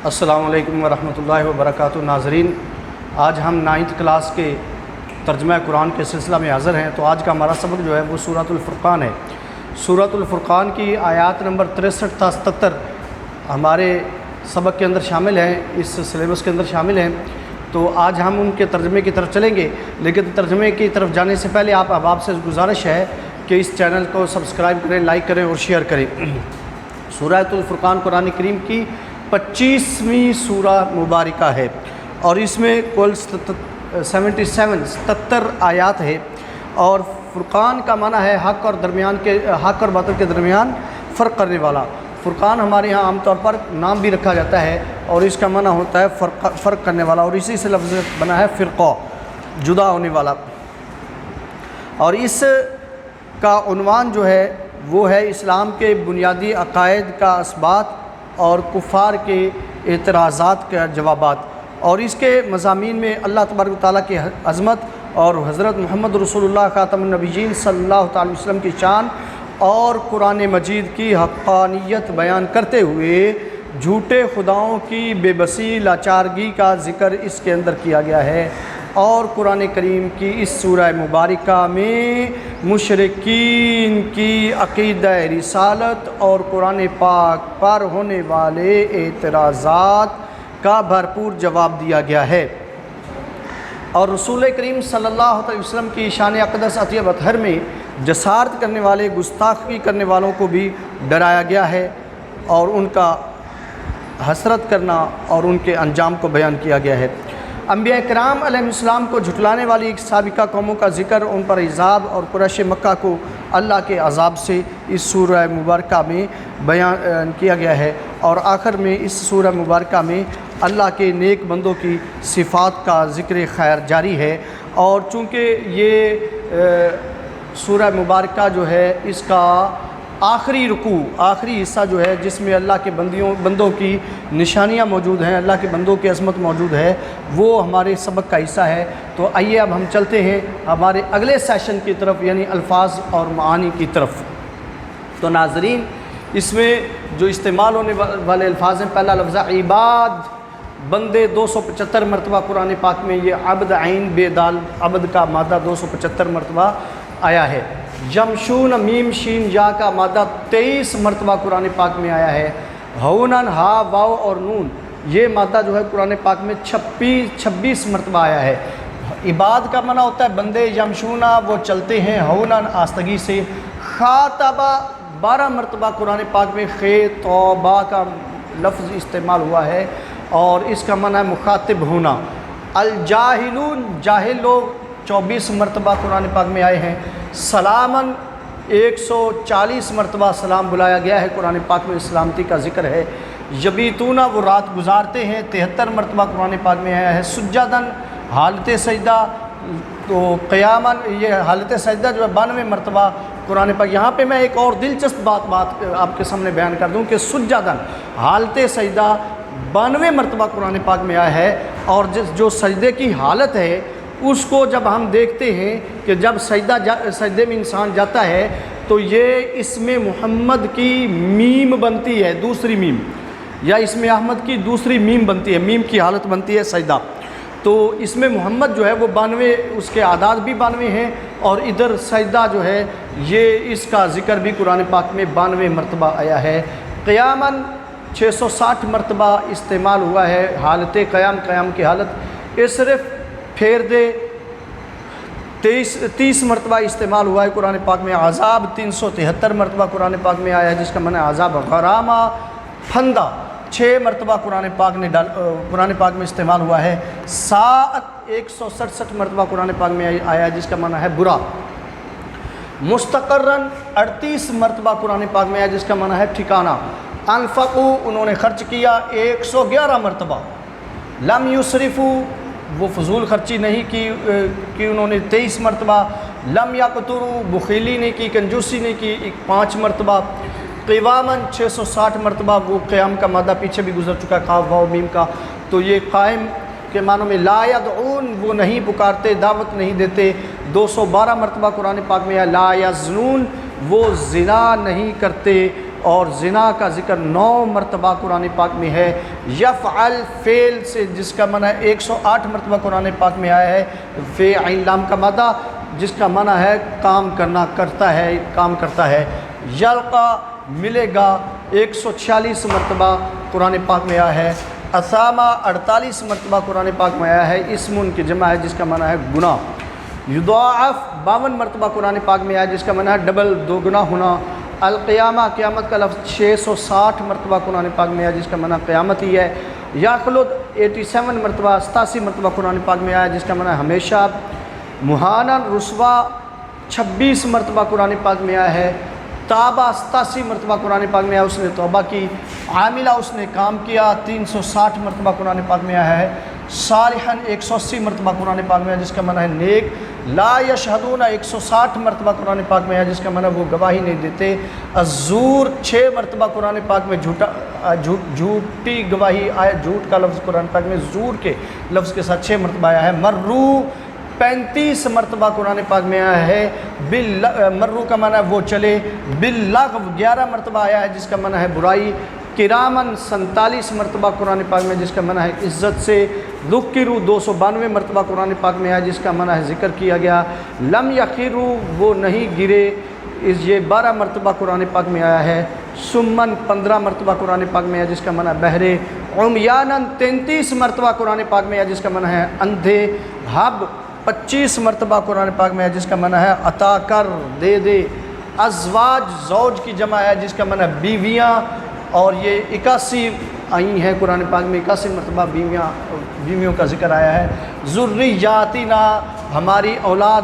السلام علیکم ورحمۃ اللہ وبرکاتہ۔ ناظرین، آج ہم 9th کلاس کے ترجمہ قرآن کے سلسلہ میں حاضر ہیں۔ تو آج کا ہمارا سبق جو ہے وہ سورۃ الفرقان ہے۔ سورۃ الفرقان کی آیات نمبر 63 تا 77 ہمارے سبق کے اندر شامل ہیں، اس سلیبس کے اندر شامل ہیں۔ تو آج ہم ان کے ترجمے کی طرف چلیں گے، لیکن ترجمے کی طرف جانے سے پہلے آپ احباب سے گزارش ہے کہ اس چینل کو سبسکرائب کریں، لائک کریں اور شیئر کریں۔ سورۃ الفرقان قرآن کریم کی 25ویں سورہ مبارکہ ہے اور اس میں کل 77 آیات ہے، اور فرقان کا معنی ہے حق اور باطل کے درمیان فرق کرنے والا۔ فرقان ہمارے ہاں عام طور پر نام بھی رکھا جاتا ہے اور اس کا معنی ہوتا ہے فرق کرنے والا، اور اسی سے لفظ بنا ہے فرقہ، جدا ہونے والا۔ اور اس کا عنوان جو ہے وہ ہے اسلام کے بنیادی عقائد کا اثبات اور کفار کے اعتراضات کے جوابات، اور اس کے مضامین میں اللہ تبارک و تعالیٰ کی عظمت اور حضرت محمد رسول اللہ خاتم النبیین صلی اللہ تعالی وسلم کی شان اور قرآن مجید کی حقانیت بیان کرتے ہوئے جھوٹے خداؤں کی بے بسی لاچارگی کا ذکر اس کے اندر کیا گیا ہے۔ اور قرآن کریم کی اس سورہ مبارکہ میں مشرکین کی عقیدہ رسالت اور قرآن پاک پر ہونے والے اعتراضات کا بھرپور جواب دیا گیا ہے، اور رسول کریم صلی اللہ علیہ وسلم کی شان اقدس عطیہ اطہر میں جسارت کرنے والے گستاخی کرنے والوں کو بھی ڈرایا گیا ہے، اور ان کا حسرت کرنا اور ان کے انجام کو بیان کیا گیا ہے۔ انبیاء کرام علیہ السلام کو جھٹلانے والی ایک سابقہ قوموں کا ذکر، ان پر عذاب اور قریش مکہ کو اللہ کے عذاب سے اس سورہ مبارکہ میں بیان کیا گیا ہے، اور آخر میں اس سورہ مبارکہ میں اللہ کے نیک بندوں کی صفات کا ذکر خیر جاری ہے۔ اور چونکہ یہ سورہ مبارکہ جو ہے اس کا آخری رکوع، آخری حصہ جو ہے جس میں اللہ کے بندوں کی نشانیاں موجود ہیں، اللہ کے بندوں کی عظمت موجود ہے، وہ ہمارے سبق کا حصہ ہے۔ تو آئیے اب ہم چلتے ہیں ہمارے اگلے سیشن کی طرف، یعنی الفاظ اور معانی کی طرف۔ تو ناظرین، اس میں جو استعمال ہونے والے الفاظ ہیں، پہلا لفظ عباد، بندے 275 مرتبہ قرآن پاک میں یہ عبد عین بے دال عبد کا مادہ 275 مرتبہ آیا ہے۔ جمشون میم شین یا کا مادہ 23 مرتبہ قرآن پاک میں آیا ہے۔ ہونن ہا واو اور نون، یہ مادہ جو ہے قرآن پاک میں 26 مرتبہ آیا ہے۔ عباد کا معنی ہوتا ہے بندے، یمشونہ وہ چلتے ہیں، ہونن آستگی سے۔ خاطبہ 12 مرتبہ قرآن پاک میں خطبہ کا لفظ استعمال ہوا ہے، اور اس کا معنی ہے مخاطب ہونا۔ الجاہلون، جاہل لوگ 24 مرتبہ قرآن پاک میں آئے ہیں۔ سلامن 140 مرتبہ سلام بلایا گیا ہے، قرآن پاک میں سلامتی کا ذکر ہے۔ یبیتونہ وہ رات گزارتے ہیں، 73 مرتبہ قرآن پاک میں آیا ہے۔ سجدن حالت سجدہ، تو قیامن یہ حالت سجدہ جو ہے 92 مرتبہ قرآن پاک۔ یہاں پہ میں ایک اور دلچسپ بات آپ کے سامنے بیان کر دوں کہ سجدن حالت سجدہ 92 مرتبہ قرآن پاک میں آیا ہے، اور جو سجدے کی حالت ہے اس کو جب ہم دیکھتے ہیں کہ جب سجدے میں انسان جاتا ہے تو یہ اسم محمد کی میم بنتی ہے، دوسری میم، یا اسم احمد کی دوسری میم بنتی ہے، میم کی حالت بنتی ہے سجدہ۔ تو اسم محمد جو ہے وہ 92، اس کے اعداد بھی 92 ہیں، اور ادھر سجدہ جو ہے یہ اس کا ذکر بھی قرآن پاک میں 92 مرتبہ آیا ہے۔ قیامن 660 مرتبہ استعمال ہوا ہے، حالت قیام کی حالت۔ اسرف پھیر دے 30 مرتبہ استعمال ہوا ہے قرآن پاک میں۔ عذاب 373 مرتبہ قرآن پاک میں آیا ہے، جس کا معنی عذاب۔ غرامہ پھندا 6 مرتبہ قرآن پاک میں استعمال ہوا ہے۔ ساعت 167 مرتبہ قرآن پاک میں آیا ہے، جس کا معنی ہے برا۔ مستقرن 38 مرتبہ قرآن پاک میں آیا، جس کا معنی ہے ٹھکانہ۔ انفقو انہوں نے خرچ کیا 111 مرتبہ۔ لم یسرفو وہ فضول خرچی نہیں کی انہوں نے 23 مرتبہ۔ لم یقتروا بخیلی نہیں کی، کنجوسی نہیں کی 5 مرتبہ۔ قوامن 660 مرتبہ، وہ قیام کا مادہ پیچھے بھی گزر چکا ہے، قاف واو میم کا۔ تو یہ قائم کے معنوں میں لا یدعون وہ نہیں پکارتے، دعوت نہیں دیتے۔ 212 مرتبہ قرآن پاک میں ہے۔ لا یزنون وہ زنا نہیں کرتے۔ اور زنا کا ذکر 9 مرتبہ قرآن پاک میں ہے۔ یفعل فعل سے جس کا معنی ہے 108 مرتبہ قرآن پاک میں آیا ہے، فعل لام کا مادہ جس کا معنی ہے کام کرنا، کرتا ہے، کام کرتا ہے۔ یلقا ملے گا 146 مرتبہ قرآن پاک میں آیا ہے۔ اسامہ 48 مرتبہ قرآن پاک میں آیا ہے، اسم کی جمع ہے جس کا معنی ہے گناہ۔ یضاعف 52 مرتبہ قرآن پاک میں آیا جس کا معنی ہے ڈبل، دو گنا ہونا۔ القیامہ قیامت کا لفظ 660 مرتبہ قرآن پاک میں آیا جس کا معنی قیامت ہی ہے۔ یخلد 87 مرتبہ 87 مرتبہ قرآن پاک میں آیا جس کا معنی ہمیشہ۔ مہانن رسوا 26 مرتبہ قرآن پاک میں آیا ہے۔ تابہ 87 مرتبہ قرآن پاک میں آیا، اس نے توبہ کی۔ عاملہ اس نے کام کیا 360 مرتبہ قرآن پاک میں آیا ہے۔ صالحاً 180 مرتبہ قرآن پاک میں آیا جس کا معنی ہے نیک۔ لا یشہدون 160 مرتبہ قرآن پاک میں آیا جس کا معنی وہ گواہی نہیں دیتے۔ الزور 6 مرتبہ قرآن پاک میں جھوٹی گواہی آیا، جھوٹ کا لفظ قرآن پاک میں زور کے لفظ کے ساتھ 6 مرتبہ آیا ہے۔ مرو 35 مرتبہ قرآن پاک میں آیا ہے۔ مرو کا معنی ہے وہ چلے۔ باللغو 11 مرتبہ آیا ہے جس کا معنی ہے برائی۔ کرامن 47 مرتبہ قرآن پاک میں جس کا معنی ہے عزت سے۔ ذکروا 292 مرتبہ قرآن پاک میں آیا جس کا معنی ہے ذکر کیا گیا۔ لم یخروا وہ نہیں گرے، یہ 12 مرتبہ قرآن پاک میں آیا ہے۔ سمن 15 مرتبہ قرآن پاک میں آیا جس کا معنی ہے بہرے۔ عمیانن 33 مرتبہ قرآن پاک میں آیا جس کا معنی ہے اندھے۔ حب 25 مرتبہ قرآن پاک میں ہے جس کا معنی ہے عطا کر، دے دے۔ ازواج زوج کی جمع ہے جس کا معنی ہے بیویاں، اور یہ 81 آئی ہیں قرآن پاک میں، 81 مرتبہ بیویوں کا ذکر آیا ہے۔ ذریاتنا ہماری اولاد،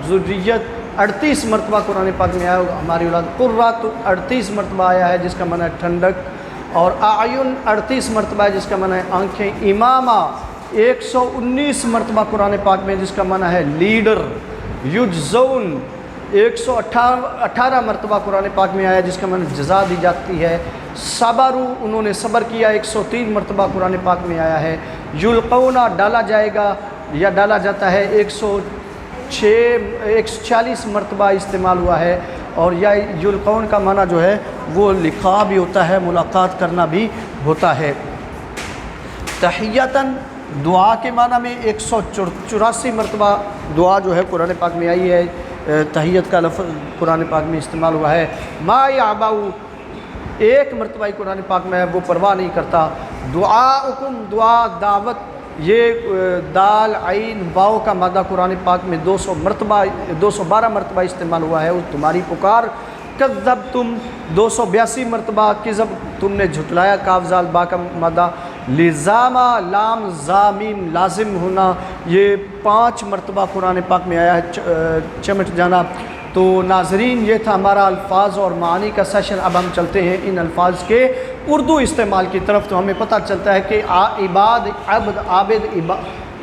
ذریات 38 مرتبہ قرآن پاک میں آیا ہماری اولاد۔ قرۃ 38 مرتبہ آیا ہے جس کا معنی ہے ٹھنڈک، اور اعین 38 مرتبہ ہے جس کا معنی ہے آنکھیں۔ امامہ 119 مرتبہ قرآن پاک میں جس کا معنی ہے لیڈر۔ یجزون 118 مرتبہ قرآن پاک میں آیا جس کا معنی جزا دی جاتی ہے۔ صبروا انہوں نے صبر کیا 103 مرتبہ قرآن پاک میں آیا ہے۔ یلقون ڈالا جائے گا یا ڈالا جاتا ہے 140 مرتبہ استعمال ہوا ہے، اور یا یلقون کا معنی جو ہے وہ لقاء بھی ہوتا ہے، ملاقات کرنا بھی ہوتا ہے۔ تحیتاً دعا کے معنی میں 184 مرتبہ دعا جو ہے قرآن پاک میں آئی ہے، تحیت کا لفظ قرآن پاک میں استعمال ہوا ہے۔ ما یعبؤ 1 مرتبہ ہی قرآن پاک میں ہے، وہ پرواہ نہیں کرتا۔ دعاؤکم دعا دعوت، یہ دال عین واو کا مادہ قرآن پاک میں 212 مرتبہ استعمال ہوا ہے، تمہاری پکار۔ کذبتم 282 مرتبہ، کذب تم نے جھٹلایا، کاف زال با کا مادہ۔ لزامہ لام زامیم لازم ہونا، یہ 5 مرتبہ قرآن پاک میں آیا ہے، چمٹ جانا۔ تو ناظرین یہ تھا ہمارا الفاظ اور معانی کا سیشن۔ اب ہم چلتے ہیں ان الفاظ کے اردو استعمال کی طرف۔ تو ہمیں پتہ چلتا ہے کہ عباد، عبد، عابد،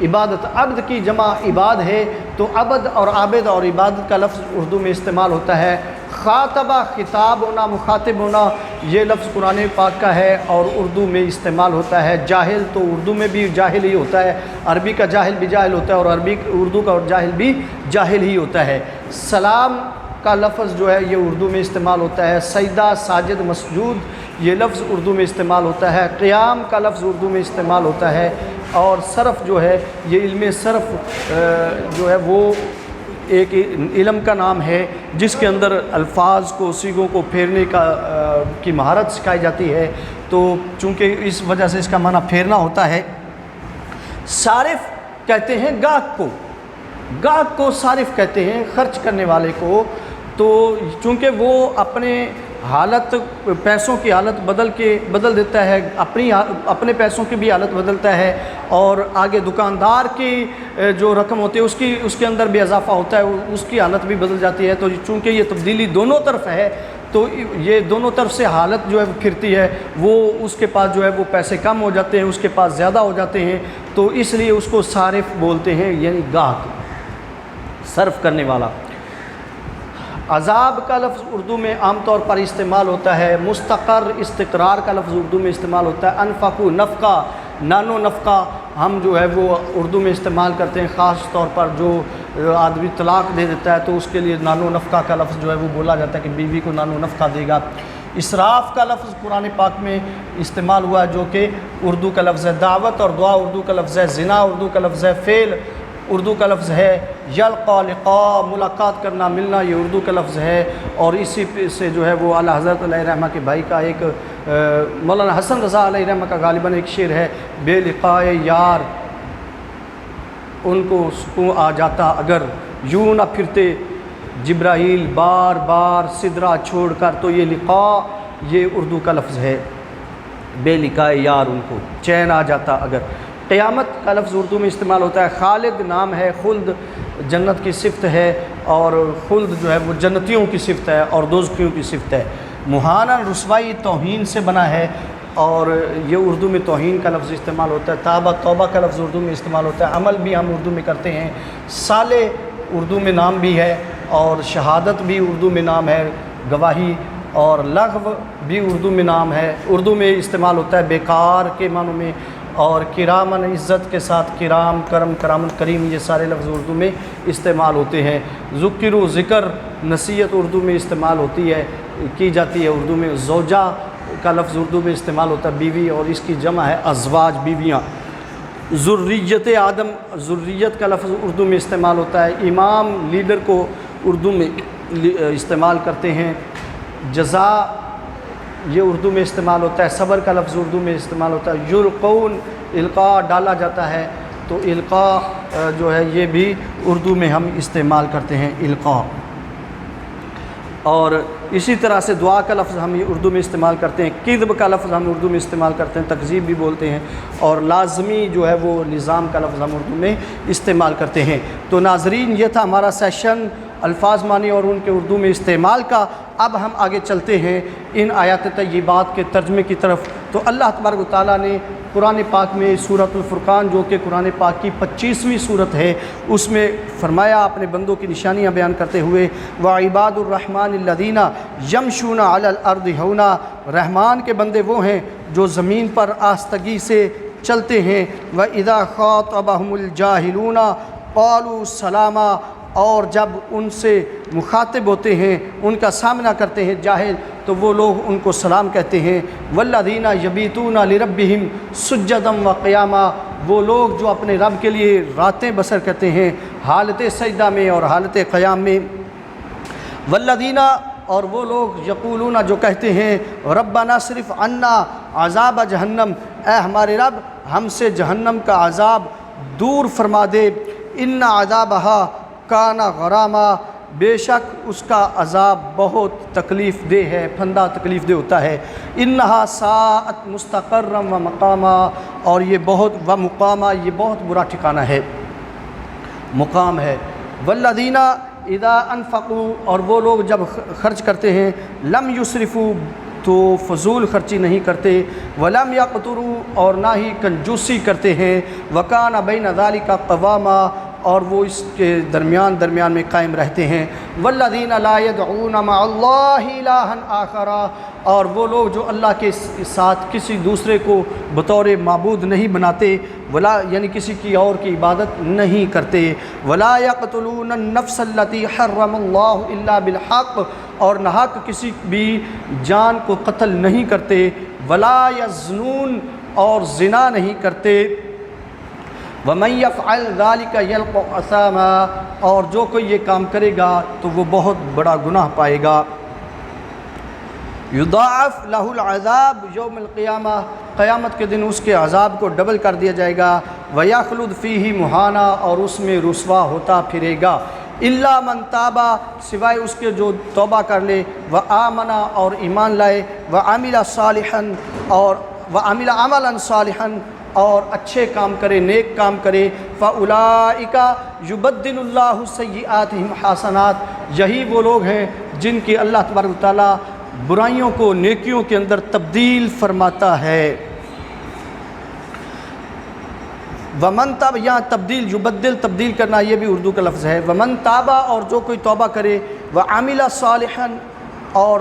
عبادت، عبد کی جمع عباد ہے، تو عبد اور عابد اور عبادت کا لفظ اردو میں استعمال ہوتا ہے۔ خاطبہ خطاب ہونا، مخاطب ہونا، یہ لفظ قرآن پاک کا ہے اور اردو میں استعمال ہوتا ہے۔ جاہل تو اردو میں بھی جاہل ہی ہوتا ہے، عربی کا جاہل بھی جاہل ہوتا ہے، اور اردو کا جاہل بھی جاہل ہی ہوتا ہے۔ سلام کا لفظ جو ہے یہ اردو میں استعمال ہوتا ہے۔ سجدہ، ساجد، مسجود، یہ لفظ اردو میں استعمال ہوتا ہے۔ قیام کا لفظ اردو میں استعمال ہوتا ہے۔ اور صرف جو ہے یہ علم صرف جو ہے وہ ایک علم کا نام ہے جس کے اندر الفاظ کو، صیغوں کو پھیرنے کی مہارت سکھائی جاتی ہے۔ تو چونکہ اس وجہ سے اس کا معنی پھیرنا ہوتا ہے۔ صارف کہتے ہیں گاہک کو صارف کہتے ہیں، خرچ کرنے والے کو۔ تو چونکہ وہ اپنے حالت، پیسوں کی حالت بدل دیتا ہے، اپنے پیسوں کی بھی حالت بدلتا ہے، اور آگے دکاندار کی جو رقم ہوتی ہے اس کے اندر بھی اضافہ ہوتا ہے، اس کی حالت بھی بدل جاتی ہے۔ تو چونکہ یہ تبدیلی دونوں طرف ہے، تو یہ دونوں طرف سے حالت جو ہے وہ پھرتی ہے۔ وہ اس کے پاس جو ہے وہ پیسے کم ہو جاتے ہیں، اس کے پاس زیادہ ہو جاتے ہیں، تو اس لیے اس کو صارف بولتے ہیں، یعنی گاہک، صرف کرنے والا۔ عذاب کا لفظ اردو میں عام طور پر استعمال ہوتا ہے۔ مستقر، استقرار کا لفظ اردو میں استعمال ہوتا ہے۔ انفقوا نفقہ، نانو نفقہ، ہم جو ہے وہ اردو میں استعمال کرتے ہیں، خاص طور پر جو آدمی طلاق دے دیتا ہے تو اس کے لیے نان و نفقہ کا لفظ جو ہے وہ بولا جاتا ہے کہ بیوی کو نان و نفقہ دے گا۔ اسراف کا لفظ قرآن پاک میں استعمال ہوا ہے جو کہ اردو کا لفظ ہے۔ دعوت اور دعا اردو کا لفظ ہے۔ زنا اردو کا لفظ ہے۔ فعل اردو کا لفظ ہے۔ یلقا لقاء ملاقات کرنا، ملنا، یہ اردو کا لفظ ہے۔ اور اسی سے جو ہے وہ اعلیٰ حضرت علیہ رحمہ کے بھائی کا ایک مولانا حسن رضا علیہ رحمہ کا غالباً ایک شعر ہے، بے لقائے یار ان کو سکون آ جاتا اگر، یوں نہ پھرتے جبرائیل بار بار سدرا چھوڑ کر۔ تو یہ لقاء یہ اردو کا لفظ ہے، بے لقائے یار ان کو چین آ جاتا اگر۔ قیامت کا لفظ اردو میں استعمال ہوتا ہے۔ خالد نام ہے، خلد جنت کی صفت ہے، اور خلد جو ہے وہ جنتیوں کی صفت ہے اور دوزخیوں کی صفت ہے۔ مہانا رسوائی توہین سے بنا ہے، اور یہ اردو میں توہین کا لفظ استعمال ہوتا ہے۔ توبہ توبہ کا لفظ اردو میں استعمال ہوتا ہے۔ عمل بھی ہم اردو میں کرتے ہیں۔ صالح اردو میں نام بھی ہے، اور شہادت بھی اردو میں نام ہے، گواہی، اور لغو بھی اردو میں نام ہے، اردو میں استعمال ہوتا ہے بیکار کے معنوں میں۔ اور کرامن عزت کے ساتھ کرام، کرم، کرام کریم، یہ سارے لفظ اردو میں استعمال ہوتے ہیں۔ ذکر و ذکر نصیحت اردو میں استعمال ہوتی ہے، کی جاتی ہے اردو میں۔ زوجہ کا لفظ اردو میں استعمال ہوتا ہے بیوی، اور اس کی جمع ہے ازواج، بیویاں۔ ذریت آدم، ذریت کا لفظ اردو میں استعمال ہوتا ہے۔ امام لیڈر کو اردو میں استعمال کرتے ہیں۔ جزا یہ اردو میں استعمال ہوتا ہے۔ صبر کا لفظ اردو میں استعمال ہوتا ہے۔ یلقون القاء ڈالا جاتا ہے، تو القاء جو ہے یہ بھی اردو میں ہم استعمال کرتے ہیں، القاء۔ اور اسی طرح سے دعا کا لفظ ہم یہ اردو میں استعمال کرتے ہیں۔ کذب کا لفظ ہم اردو میں استعمال کرتے ہیں، تکذیب بھی بولتے ہیں۔ اور لازمی جو ہے وہ نظام کا لفظ ہم اردو میں استعمال کرتے ہیں۔ تو ناظرین، یہ تھا ہمارا سیشن الفاظ معنی اور ان کے اردو میں استعمال کا۔ اب ہم آگے چلتے ہیں ان آیات طیبات کے ترجمے کی طرف۔ تو اللہ تبارک و تعالیٰ نے قرآن پاک میں سورۃ الفرقان، جو کہ قرآن پاک کی 25ویں سورت ہے، اس میں فرمایا اپنے بندوں کی نشانیاں بیان کرتے ہوئے، وَعِبَادُ الرَّحْمَٰنِ الَّذِينَ يَمْشُونَ عَلَى الْأَرْضِ هَوْنًا، رحمان کے بندے وہ ہیں جو زمین پر آستگی سے چلتے ہیں۔ وَإِذَا خَاطَبَهُمُ الْجَاهِلُونَ قَالُوا سَلَامًا، اور جب ان سے مخاطب ہوتے ہیں، ان کا سامنا کرتے ہیں جاہل، تو وہ لوگ ان کو سلام کہتے ہیں۔ والذین یبیتون لربہم سجدا وقیاما، وہ لوگ جو اپنے رب کے لیے راتیں بسر کرتے ہیں حالت سجدہ میں اور حالت قیام میں۔ والذین، اور وہ لوگ یقولون، جو کہتے ہیں، ربنا صرف عنا عذاب جہنم، اے ہمارے رب ہم سے جہنم کا عذاب دور فرما دے۔ ان عذابہا کان غراما، بے شک اس کا عذاب بہت تکلیف دہ ہے، پھندہ تکلیف دہ ہوتا ہے۔ انہا ساعت مستقرا و مقاما، اور یہ بہت و مقاما، یہ بہت برا ٹھکانہ ہے، مقام ہے۔ والذین اذا انفقوا، اور وہ لوگ جب خرچ کرتے ہیں، لم یسرفوا، تو فضول خرچی نہیں کرتے، ولم یقتروا، اور نہ ہی کنجوسی کرتے ہیں، وکان بین ذلک قواما، اور وہ اس کے درمیان میں قائم رہتے ہیں۔ والذین لا يدعون مع اللہ الہا آخر، اور وہ لوگ جو اللہ کے ساتھ کسی دوسرے کو بطور معبود نہیں بناتے، ولا یعنی کسی کی اور کی عبادت نہیں کرتے۔ ولا يقتلون النفس التي حرم اللہ الا بالحق، اور ناحق کسی بھی جان کو قتل نہیں کرتے۔ ولا یزنون، اور زنا نہیں کرتے۔ وَمَن يَفْعَلْ ذَلِكَ يَلْقَ أَثَامًا، اور جو کوئی یہ کام کرے گا تو وہ بہت بڑا گناہ پائے گا۔ یضاعف لہ العذاب یوم القیامہ، قیامت کے دن اس کے عذاب کو ڈبل کر دیا جائے گا۔ وَيَخْلُدْ فِيهِ مُحَانًا، اور اس میں رسوا ہوتا پھرے گا۔ إِلَّا مَن تَابَ، سوائے اس کے جو توبہ کر لے، وَآمَنَ، اور ایمان لائے، وَعَمِلَ صَالِحًا، اور وَعَمِلَ عَمَلًا صَالِحًا، اور اچھے کام کرے، نیک کام کرے۔ فَأُولَئِكَ يُبَدِّلُ اللَّهُ سَيِّئَاتِهِمْ حَسَنَاتٍ، یہی وہ لوگ ہیں جن کی اللہ تبارک و تعالیٰ برائیوں کو نیکیوں کے اندر تبدیل فرماتا ہے۔ ومن تاب، یہاں تبدیل، یبدل تبدیل کرنا، یہ بھی اردو کا لفظ ہے۔ ومن تابا، اور جو کوئی توبہ کرے، وعمل صالحا، اور